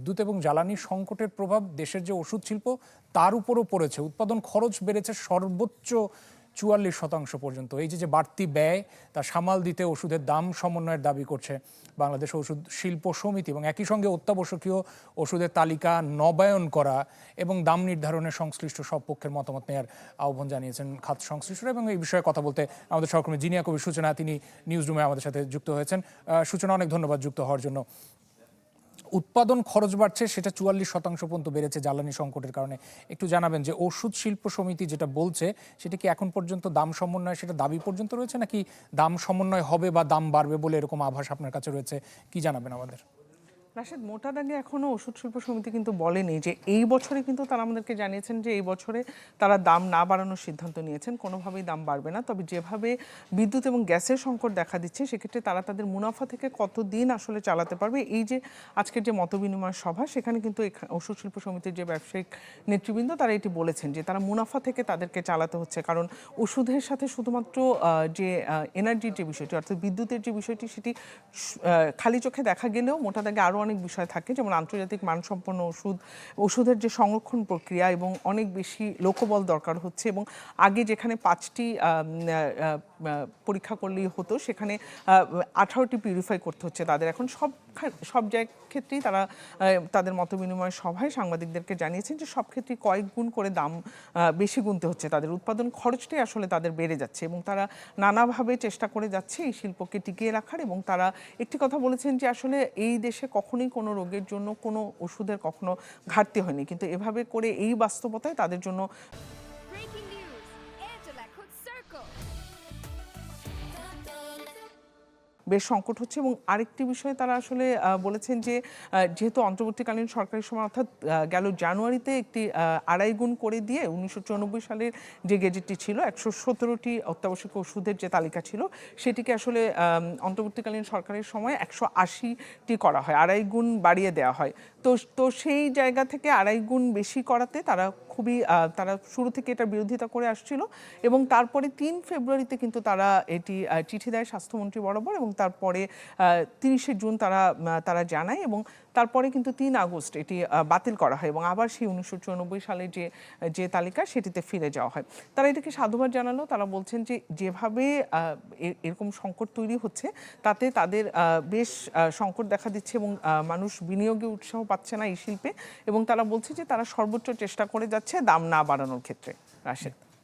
বিদ্যুৎ এবং জ্বালানি সংকটের প্রভাব দেশের যে ওষুধ শিল্প তার উপরও পড়েছে। উৎপাদন খরচ বেড়েছে সর্বোচ্চ 44% পর্যন্ত। এই যে বাড়তি ব্যয় তা সামাল দিতে ওষুধের দাম সমন্বয়ের দাবি করছে বাংলাদেশ ওষুধ শিল্প সমিতি, এবং একই সঙ্গে অত্যাবশ্যকীয় ওষুধের তালিকা নবায়ন করা এবং দাম নির্ধারণে সংশ্লিষ্ট সব পক্ষের মতামত নেওয়ার আহ্বান জানিয়েছেন খাত সংশ্লিষ্টরা। এবং এই বিষয়ে কথা বলতে আমাদের সহকর্মী জিনিয়া কবির সূচনা, তিনি নিউজ রুমে আমাদের সাথে যুক্ত হয়েছেন। সূচনা, অনেক ধন্যবাদ যুক্ত হওয়ার জন্য। উৎপাদন খরচ বাড়ছে, সেটা 44% পর্যন্ত বেড়েছে জ্বালানি সংকটের কারণে। একটু জানাবেন যে ওষুধ শিল্প সমিতি যেটা বলছে সেটা কি এখন পর্যন্ত দাম সমন্বয় সেটা দাবি পর্যন্ত রয়েছে, নাকি দাম সমন্বয় হবে বা দাম বাড়বে বলে এরকম আভাস আপনার কাছে রয়েছে? কি জানাবেন আমাদের? রাশেদ, মোটা দাগে এখনো ওষুধ শিল্প সমিতি কিন্তু বলেনি যে এই বছরে, কিন্তু তারা আমাদেরকে জানিয়েছেন যে এই বছরে তারা দাম না বাড়ানোর সিদ্ধান্ত নিয়েছেন, কোনোভাবেই দাম বাড়বে না। তবে যেভাবে বিদ্যুৎ এবং গ্যাসের সংকট দেখা দিচ্ছে, সেক্ষেত্রে তারা তাদের মুনাফা থেকে কতদিন আসলে চালাতে পারবে, এই যে আজকের যে মতবিনিময় সভা, সেখানে কিন্তু ওষুধ শিল্প সমিতির যে ব্যবসায়িক নেতৃবৃন্দ তারা এটি বলেছেন যে তারা মুনাফা থেকে তাদেরকে চালাতে হচ্ছে। কারণ ওষুধের সাথে শুধুমাত্র যে এনার্জির যে বিষয়টি, অর্থাৎ বিদ্যুতের যে বিষয়টি, সেটি খালি চোখে দেখা গেলেও মোটা দাগে আরও অনেক বিষয় থাকে, যেমন আন্তর্জাতিক মানসম্পন্ন ওষুধের যে সংরক্ষণ প্রক্রিয়া, এবং অনেক বেশি লোকবল দরকার হচ্ছে। এবং আগে যেখানে 5টি পরীক্ষা করলেই হতো, সেখানে 18টি পিউরিফাই করতে হচ্ছে তাদের। এখন সব ক্ষেত্রেই তারা তাদের মতবিনিময় সভায় সাংবাদিকদেরকে জানিয়েছেন যে সব ক্ষেত্রেই কয়েক গুণ করে দাম বেশি গুনতে হচ্ছে, তাদের উৎপাদন খরচটাই আসলে তাদের বেড়ে যাচ্ছে, এবং তারা নানাভাবে চেষ্টা করে যাচ্ছে এই শিল্পকে টিকিয়ে রাখার। এবং তারা একটি কথা বলেছেন যে আসলে এই দেশে কখনোই কোনো রোগের জন্য কোনো ওষুধের কখনো ঘাটতি হয়নি, কিন্তু এভাবে করে এই বাস্তবতায় তাদের জন্য বেশ সংকট হচ্ছে। এবং আরেকটি বিষয়ে তারা আসলে বলেছেন যে যেহেতু অন্তর্বর্তীকালীন সরকারের সময়, অর্থাৎ গেল জানুয়ারিতে একটি 2.5 গুণ করে দিয়ে 1994 সালের যে গেজেটটি ছিল, 117টি অত্যাবশ্যকীয় ওষুধের যে তালিকা ছিল, সেটিকে আসলে অন্তর্বর্তীকালীন সরকারের সময় 180টি করা হয়, 2.5 গুণ বাড়িয়ে দেওয়া হয়। তো সেই জায়গা থেকে 2.5 গুণ বেশি করাতে তারা শুরু থেকে এটার বিরোধিতা করে আসছিল। এবং তারপরে 3 ফেব্রুয়ারিতে কিন্তু তারা এটি চিঠি দেয় স্বাস্থ্যমন্ত্রী বরাবর, এবং তারপরে 30শে জুন তারা জানায়, এবং তারপরে কিন্তু 3 আগস্ট এটি বাতিল করা হয়, এবং আবার সেই 1994 সালের যে তালিকা, সেটিতে ফিরে যাওয়া হয়। তারা এটাকে সাধুবাদ জানালো। তারা বলছেন যে যেভাবে এরকম সংকট তৈরি হচ্ছে, তাতে তাদের বেশ সংকট দেখা দিচ্ছে, এবং মানুষ বিনিয়োগে উৎসাহ পাচ্ছে না এই শিল্পে। এবং তারা বলছে যে তারা সর্বোচ্চ চেষ্টা করে যাচ্ছে দাম না বাড়ানোর ক্ষেত্রে। রাশেদ।